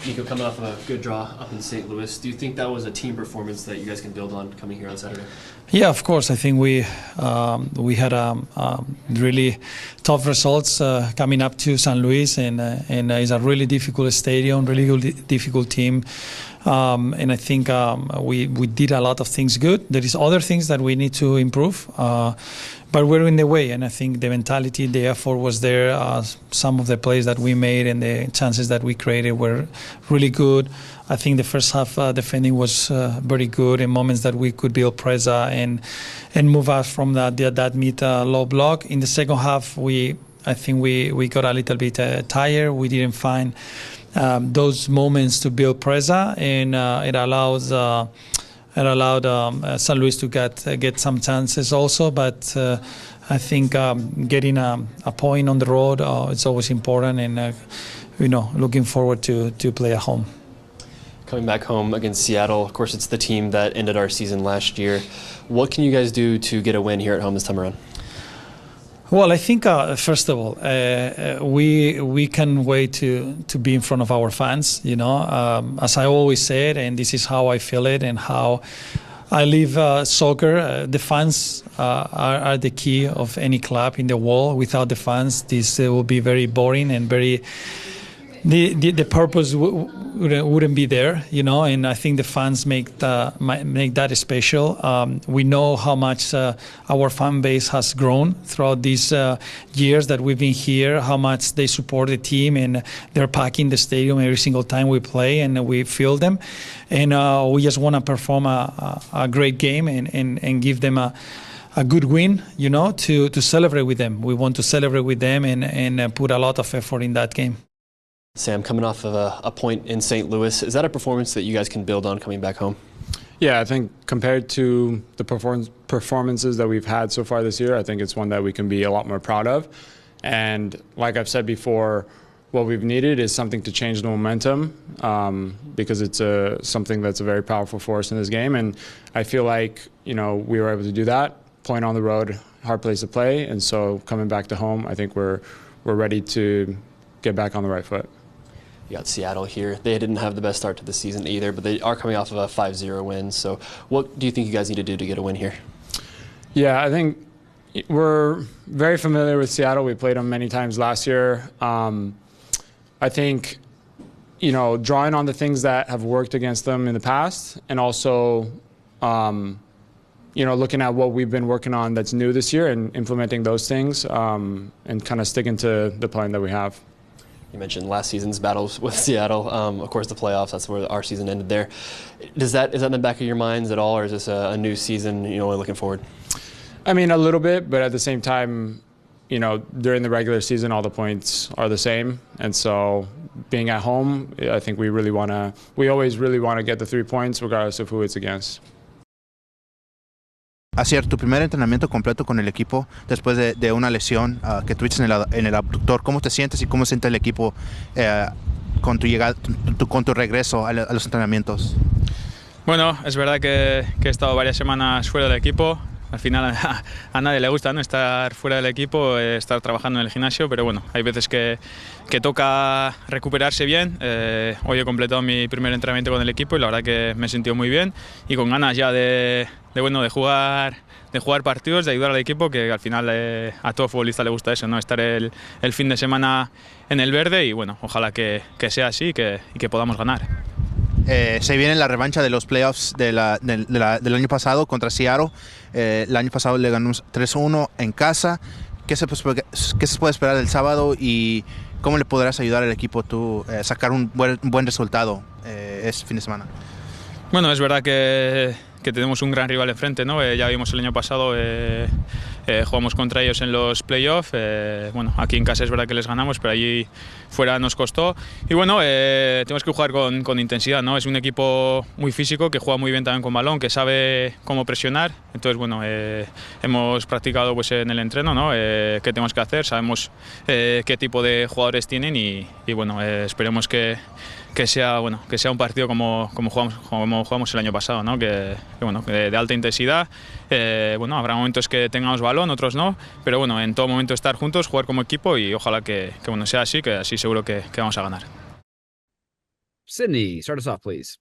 Nico, coming off of a good draw up in St. Louis, do you think that was a team performance that you guys can build on coming here on Saturday? Yeah, of course. I think we had really tough results coming up to St. Louis, and it's a really difficult stadium, really difficult team. And I think we did a lot of things good. There is other things that we need to improve, but we're in the way. And I think the mentality, the effort was there. Some of the plays that we made and the chances that we created were really good. I think the first half defending was very good in moments that we could build pressure and move us from that mid low block. In the second half, I think we got a little bit tired. We didn't find those moments to build pressure, and it allowed St. Louis to get some chances also. But I think getting a point on the road is always important, and looking forward to play at home. Coming back home against Seattle, of course, it's the team that ended our season last year. What can you guys do to get a win here at home this time around? Well, I think first of all, we can wait to be in front of our fans. As I always said, and this is how I feel it and how I live soccer. The fans are the key of any club in the world. Without the fans, this will be very boring and very. The purpose wouldn't be there, and I think the fans make that special. We know how much our fan base has grown throughout these years that we've been here, how much they support the team, and they're packing the stadium every single time we play, and we feel them. And we just want to perform a great game and give them a good win, to celebrate with them. We want to celebrate with them and put a lot of effort in that game. Sam, coming off of a point in St. Louis, is that a performance that you guys can build on coming back home? Yeah, I think compared to the performances that we've had so far this year, I think it's one that we can be a lot more proud of. And like I've said before, what we've needed is something to change the momentum, because it's something that's a very powerful force in this game. And I feel like, we were able to do that. Point on the road, hard place to play. And so coming back to home, I think we're ready to get back on the right foot. You got Seattle here. They didn't have the best start to the season either, but they are coming off of a 5-0 win. So what do you think you guys need to do to get a win here? Yeah, I think we're very familiar with Seattle. We played them many times last year. I think, drawing on the things that have worked against them in the past, and also, looking at what we've been working on that's new this year and implementing those things, and kind of sticking to the plan that we have. You mentioned last season's battles with Seattle. Of course, the playoffs, that's where our season ended there. Is that in the back of your minds at all, or is this a new season, looking forward? I mean, a little bit, but at the same time, during the regular season, all the points are the same. And so being at home, I think we always really want to get the 3 points regardless of who it's against. Asier, tu primer entrenamiento completo con el equipo después de una lesión que tuviste en el abductor. ¿Cómo te sientes y cómo siente el equipo con tu llegada, con tu regreso a los entrenamientos? Bueno, es verdad que he estado varias semanas fuera del equipo. Al final a nadie le gusta, ¿no?, estar fuera del equipo, estar trabajando en el gimnasio, pero bueno, hay veces que toca recuperarse bien. Hoy he completado mi primer entrenamiento con el equipo y la verdad que me he sentido muy bien y con ganas ya de jugar partidos, de ayudar al equipo, que al final a todo futbolista le gusta eso, ¿no?, estar el fin de semana en el verde, y bueno, ojalá que sea así y que podamos ganar. Se viene la revancha de los playoffs del año pasado contra Seattle. El año pasado le ganamos 3-1 en casa. ¿Qué se puede esperar del sábado y cómo le podrás ayudar al equipo tú sacar un buen resultado este fin de semana? Bueno, es verdad que tenemos un gran rival enfrente, ¿no? Ya vimos el año pasado, jugamos contra ellos en los playoffs. Bueno, aquí en casa es verdad que les ganamos, pero allí fuera nos costó. Y bueno, tenemos que jugar con intensidad, ¿no? Es un equipo muy físico, que juega muy bien también con balón, que sabe cómo presionar. Entonces, bueno, hemos practicado pues en el entreno, ¿no?, qué tenemos que hacer. Sabemos qué tipo de jugadores tienen y bueno, esperemos que sea un partido como jugamos el año pasado, ¿no? Que de alta intensidad. Bueno, habrá momentos que tengamos balón, otros no, pero bueno, en todo momento estar juntos, jugar como equipo, y ojalá que sea así, que así seguro que vamos a ganar. Sydney, start us off, please.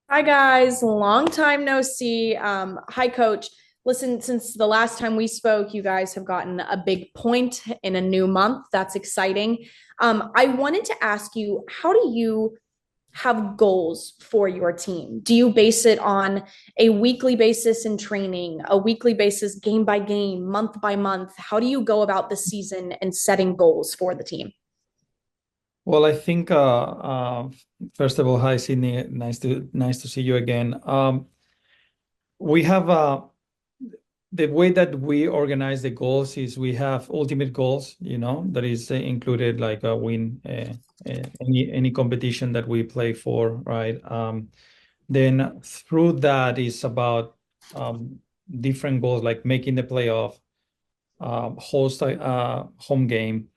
Hi guys, long time no see. Hi coach. Listen, since the last time we spoke, you guys have gotten a big point in a new month. That's exciting. I wanted to ask you, how do you have goals for your team? Do you base it on a weekly basis in training, a weekly basis game by game, month by month? How do you go about the season and setting goals for the team? Well, I think first of all, hi Sydney, nice to see you again. We have the way that we organize the goals is we have ultimate goals, that is included like a win any competition that we play for, right? Then through that is about different goals like making the playoff, host a home game,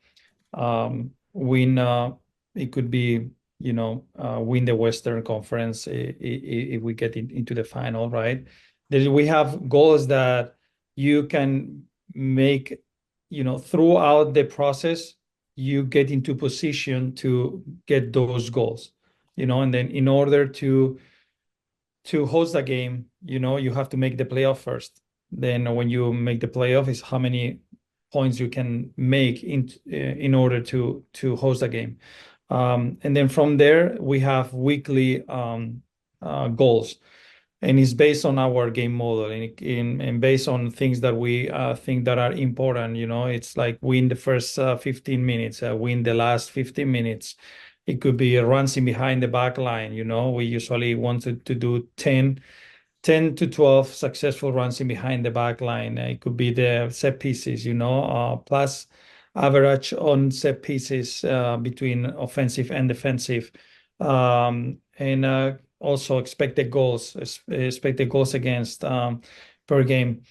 win. It could be win the Western Conference if we get into the final, right? Then we have goals that you can make, throughout the process, you get into position to get those goals, and then in order to host a game, you have to make the playoff first. Then when you make the playoff is how many points you can make in order to host a game. And then from there, we have weekly goals. And it's based on our game model and based on things that we think that are important. It's like win the first 15 minutes, win the last 15 minutes. It could be runs in behind the back line. We usually wanted to do 10 to 12 successful runs in behind the back line. It could be the set pieces, plus average on set pieces between offensive and defensive. And also expected goals against per game.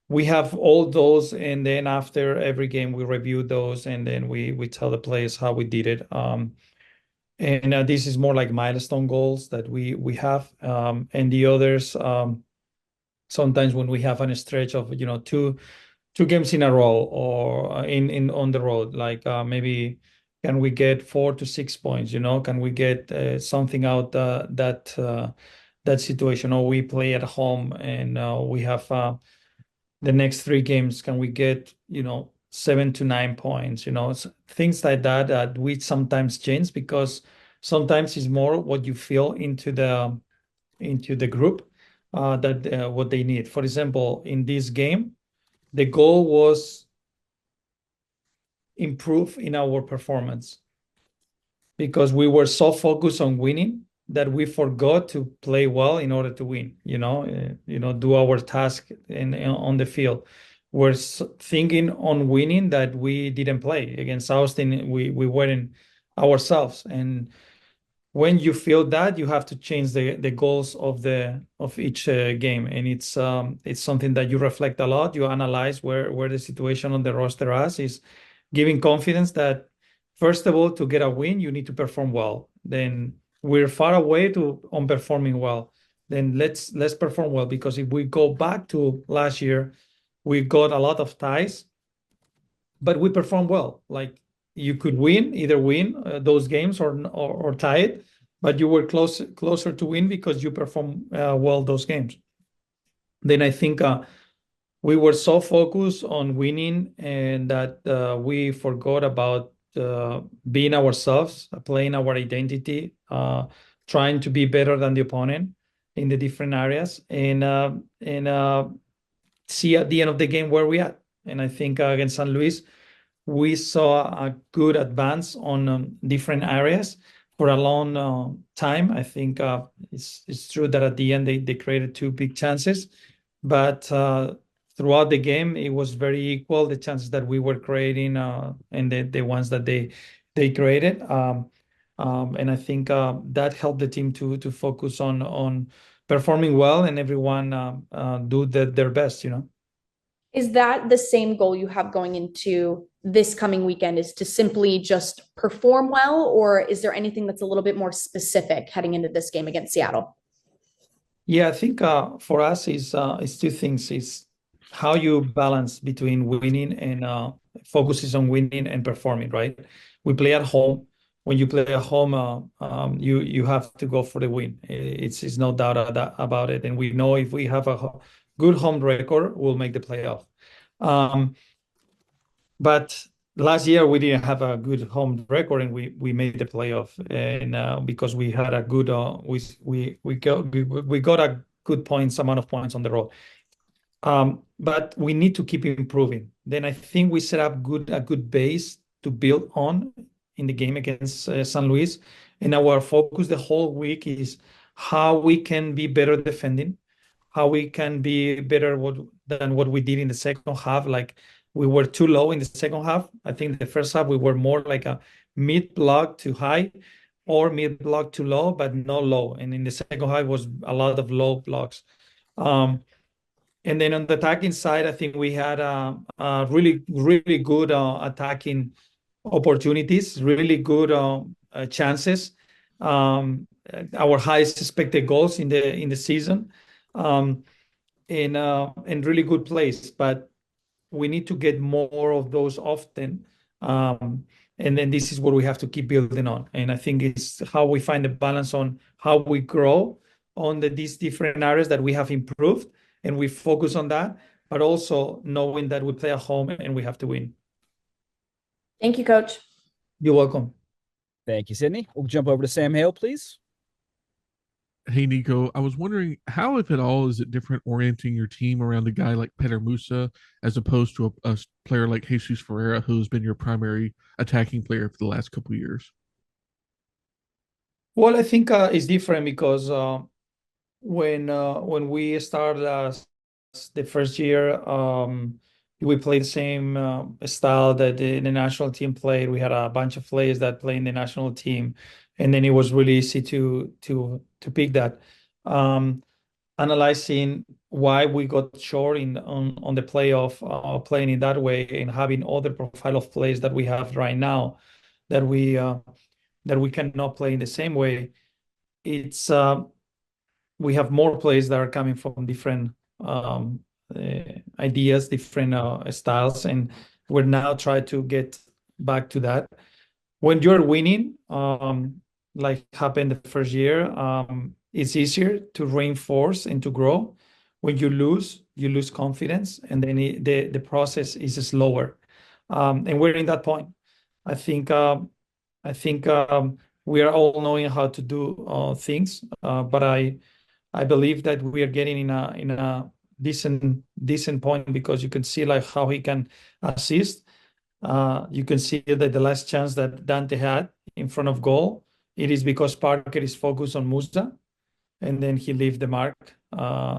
We have all those, and then after every game, we review those, and then we tell the players how we did it. And this is more like milestone goals that we have. And the others, sometimes when we have a stretch of two games in a row or in on the road, like maybe can we get 4 to 6 points? Can we get something out that situation? Or we play at home and we have the next 3 games. Can we get 7 to 9 points? Things like that we sometimes change because sometimes it's more what you feel into the group that what they need. For example, in this game, the goal was improve in our performance because we were so focused on winning that we forgot to play well in order to win. Do our task on the field. We're thinking on winning that we didn't play against Austin. We weren't ourselves, and when you feel that, you have to change the goals of each game, and it's something that you reflect a lot. You analyze where the situation on the roster is giving confidence that first of all, to get a win, you need to perform well. Then we're far away on performing well. Then let's perform well, because if we go back to last year, we got a lot of ties, but we performed well. Like you could either win those games or tie it, but you were closer to win because you performed well those games. Then I think we were so focused on winning and that we forgot about being ourselves, playing our identity, trying to be better than the opponent in the different areas, and see at the end of the game where we at. And I think against San Luis, we saw a good advance on different areas for a long time. I think it's true that at the end they created 2 big chances, but throughout the game it was very equal, the chances that we were creating and the ones that they created. And I think that helped the team to focus on performing well, and everyone do their best. Is that the same goal you have going into this coming weekend, is to simply just perform well, or is there anything that's a little bit more specific heading into this game against Seattle? Yeah, I think for us is 2 things. Is how you balance between winning and focuses on winning and performing, right? We play at home. when you play at home, you have to go for the win. It's no doubt about it. And we know if we have a good home record, we'll make the playoff. But last year we didn't have a good home record, and we made the playoff, and because we had a good we got a good amount of points on the road. But we need to keep improving. Then I think we set up a good base to build on in the game against San Luis. And our focus the whole week is how we can be better defending, how we can be better than what we did in the second half. Like we were too low in the second half. I think the first half we were more like a mid block to high or mid block to low, but no low. And in the second half was a lot of low blocks. And then on the attacking side, I think we had really, really good attacking opportunities, really good chances. Our highest expected goals in the season, and really good plays. But we need to get more of those often. And then this is what we have to keep building on. And I think it's how we find the balance on how we grow on these different areas that we have improved, and we focus on that, but also knowing that we play at home and we have to win. Thank you, Coach. You're welcome. Thank you, Sydney. We'll jump over to Sam Hale, please. Hey, Nico, I was wondering how, if at all, is it different orienting your team around a guy like Peter Musa as opposed to a player like Jesus Ferreira, who's been your primary attacking player for the last couple of years? Well, I think it's different because when we started the first year, we played the same style that the national team played. We had a bunch of players that play in the national team, and then it was really easy to pick that. Analyzing why we got short on the playoff, playing in that way, and having other profile of players that we have right now that we cannot play in the same way. It's we have more players that are coming from different ideas, different styles, and we're now trying to get back to that. When you're winning, like happened the first year, it's easier to reinforce and to grow. When you lose confidence, and then the process is slower. And we're in that point. I think we are all knowing how to do things, but I believe that we are getting in a decent point, because you can see like how he can assist. You can see that the last chance that Dante had in front of goal, it is because Parker is focused on Musa, and then he left the mark.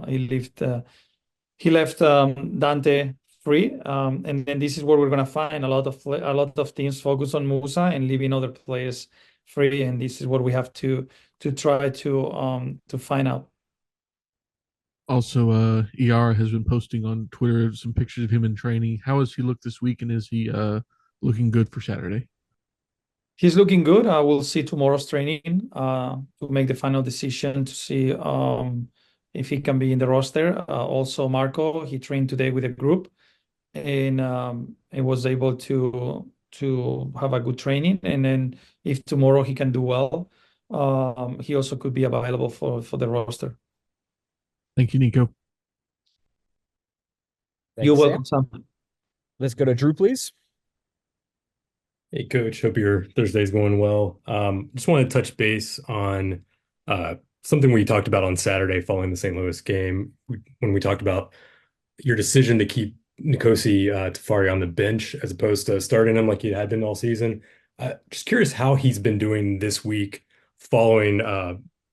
He left Dante free, and then this is where we're gonna find a lot of teams focus on Musa and leaving other players free, and this is what we have to try to find out. Also, Iara has been posting on Twitter some pictures of him in training. How has he looked this week, and is he looking good for Saturday? He's looking good. We'll see tomorrow's training to make the final decision to see if he can be in the roster. Also, Marco, he trained today with a group, and was able to have a good training. And then if tomorrow he can do well, he also could be available for the roster. Thank you, Nico. You're welcome, Sam. Let's go to Drew, please. Hey, Coach. Hope your Thursday's going well. Just want to touch base on something we talked about on Saturday following the St. Louis game, when we talked about your decision to keep Nicosi Tafari on the bench as opposed to starting him like he had been all season. Just curious how he's been doing this week following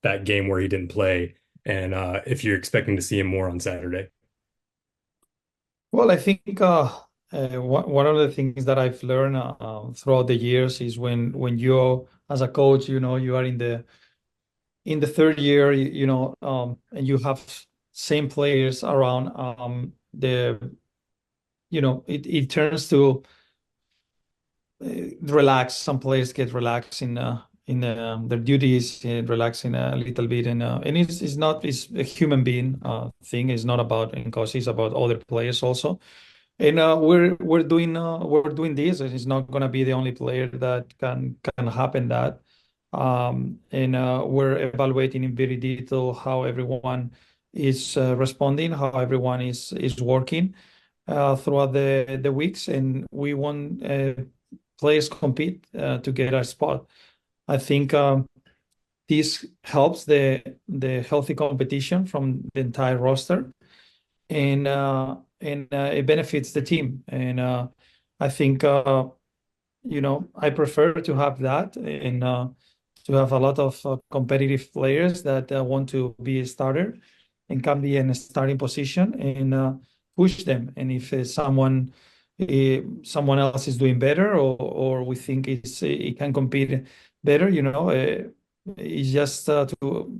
that game where he didn't play, and if you're expecting to see him more on Saturday. Well, I think one of the things that I've learned throughout the years is when you, as a coach, you are in the third year, and you have same players around, it turns to relax. Some players get relaxed in their duties, relaxing a little bit, and it's a human being thing. It's not about Nkosi, it's about other players also. And we're doing this, and it's not gonna be the only player that can happen that. And we're evaluating in very detail how everyone is responding, how everyone is working throughout the weeks, and we want players compete to get a spot. I think this helps the healthy competition from the entire roster, and it benefits the team. And I think I prefer to have that, and to have a lot of competitive players that want to be a starter and can be in a starting position, and push them. And if someone else is doing better, or we think it can compete better, it's just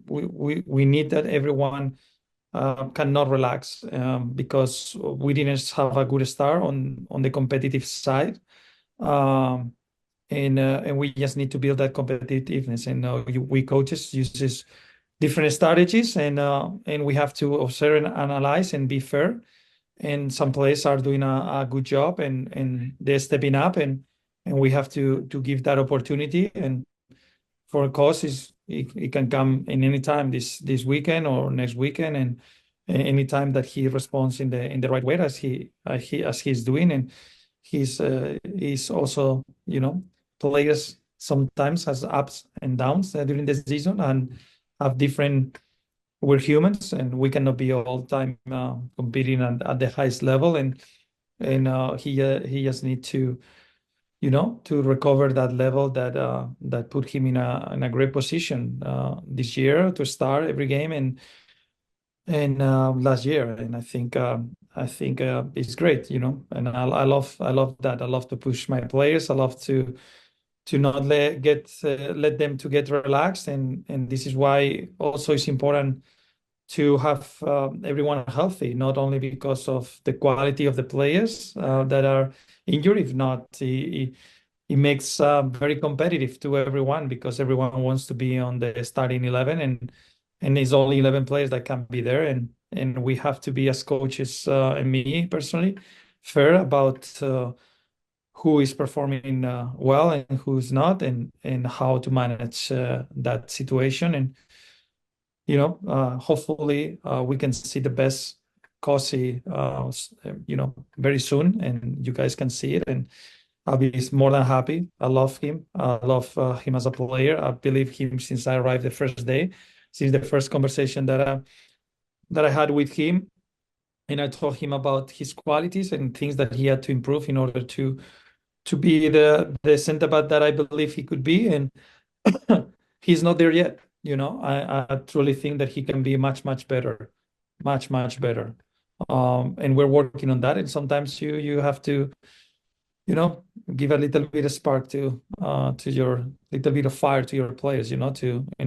we need that everyone cannot relax, because we didn't have a good start on the competitive side. Um, and we just need to build that competitiveness. And we coaches uses different strategies, and we have to observe and analyze and be fair. And some players are doing a good job, and they're stepping up, and we have to give that opportunity. And for a course, it can come in any time this weekend or next weekend, and any time that he responds in the right way, as he's doing. And he's also, players sometimes has ups and downs during the season, and have different. We're humans, and we cannot be all the time competing at the highest level. And he just need to recover that level that put him in a great position this year to start every game, and last year. And I think it's great, and I love that. I love to push my players. I love to not let them to get relaxed. And this is why also it's important to have everyone healthy, not only because of the quality of the players that are injured. If not, it makes very competitive to everyone, because everyone wants to be on the starting 11, and it's only 11 players that can be there. And we have to be, as coaches, and me personally, fair about who is performing well and who's not, and how to manage that situation. And hopefully we can see the best Cosi very soon, and you guys can see it, and I'll be more than happy. I love him. I love him as a player. I believe him since I arrived the first day, since the first conversation that I had with him. And I told him about his qualities and things that he had to improve in order to be the center back that I believe he could be. And he's not there yet. I truly think that he can be much, much better, much, much better. And we're working on that. And sometimes you have to, give a little bit of spark to your little bit of fire to your players, in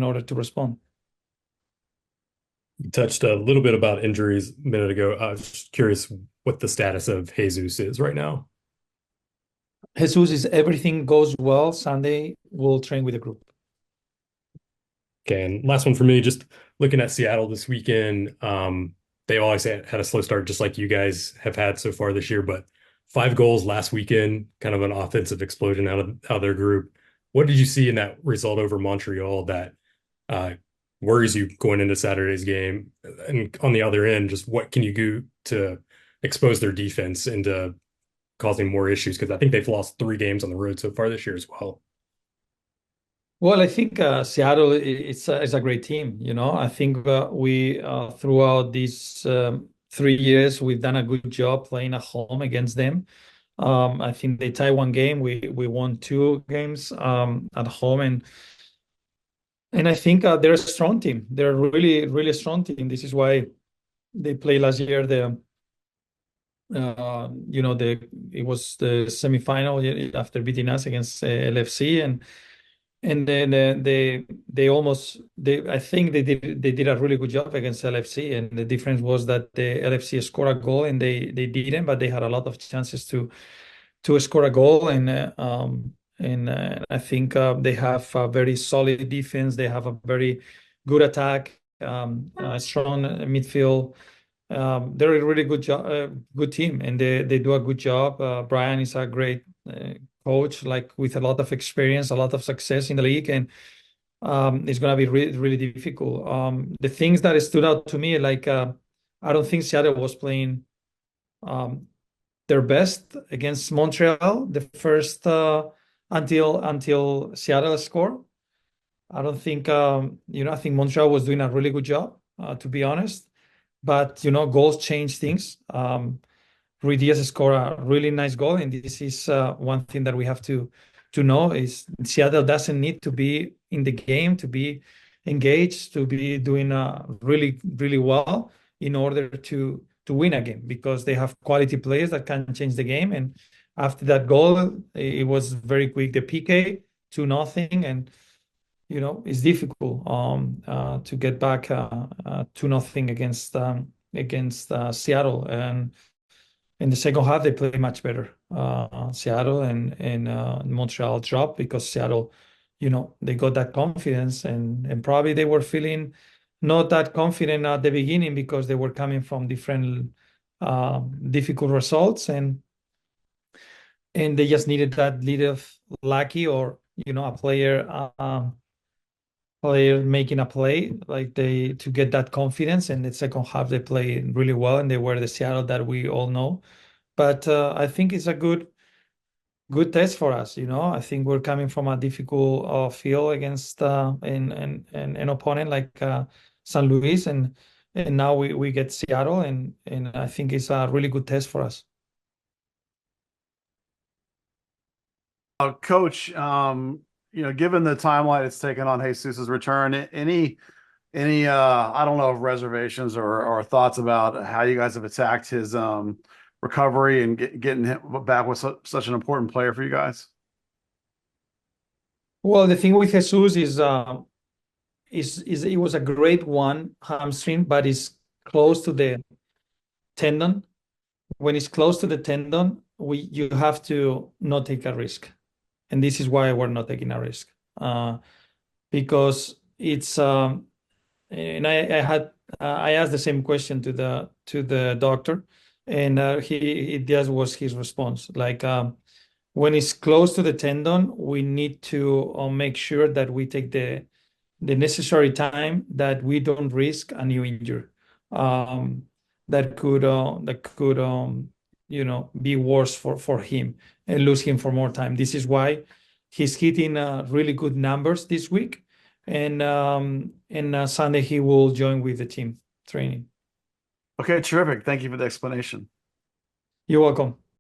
order to respond. You touched a little bit about injuries a minute ago. I was just curious what the status of Jesus is right now. Jesus is, everything goes well, Sunday we'll train with the group. Okay, and last one for me, just looking at Seattle this weekend. They always had a slow start, just like you guys have had so far this year, but 5 goals last weekend, kind of an offensive explosion out of their group. What did you see in that result over Montreal that worries you going into Saturday's game? And on the other end, just what can you do to expose their defense into causing more issues? Because I think they've lost 3 games on the road so far this year as well. Well, I think Seattle is a great team. I think we throughout these 3 years we've done a good job playing at home against them. I think they tied 1 game. We won 2 games at home, and I think they're a strong team. They're a really, really strong team. This is why they played last year. It was the semifinal after beating us against LFC, and then I think they did a really good job against LFC. And the difference was that the LFC scored a goal and they didn't, but they had a lot of chances to score a goal. And I think they have a very solid defense. They have a very good attack, a strong midfield. they're a really good team, and they do a good job. Brian is a great coach, like with a lot of experience, a lot of success in the league, and it's going to be really, really difficult. The things that stood out to me, like I don't think Seattle was playing their best against Montreal. The first until Seattle scored, I don't think I think Montreal was doing a really good job, to be honest. But goals change things. Rui Diaz scored a really nice goal, and this is one thing that we have to know is Seattle doesn't need to be in the game to be engaged, to be doing really, really well in order to win a game, because they have quality players that can change the game. And after that goal, it was very quick. The PK 2-0, and it's difficult to get back 2-0 against Seattle. And in the second half, they play much better. Seattle and Montreal dropped because Seattle, they got that confidence, and probably they were feeling not that confident at the beginning because they were coming from different difficult results, and they just needed that little lucky, or a player making a play like to get that confidence. And the second half they played really well, and they were the Seattle that we all know. But I think it's a good test for us. I think we're coming from a difficult field against an opponent like San Luis, and now we get Seattle, and I think it's a really good test for us. Coach, given the timeline it's taken on Jesus's return, any I don't know, reservations or thoughts about how you guys have attacked his recovery and getting him back with such an important player for you guys? Well, the thing with Jesus is it was a grade 1 hamstring, but it's close to the tendon. When it's close to the tendon, you have to not take a risk. And this is why we're not taking a risk, because it's and I asked the same question to the doctor, and that was his response. Like when it's close to the tendon, we need to make sure that we take the necessary time, that we don't risk a new injury that could be worse for him and lose him for more time. This is why he's hitting really good numbers this week, and Sunday he will join with the team training. Okay, terrific. Thank you for the explanation. You're welcome.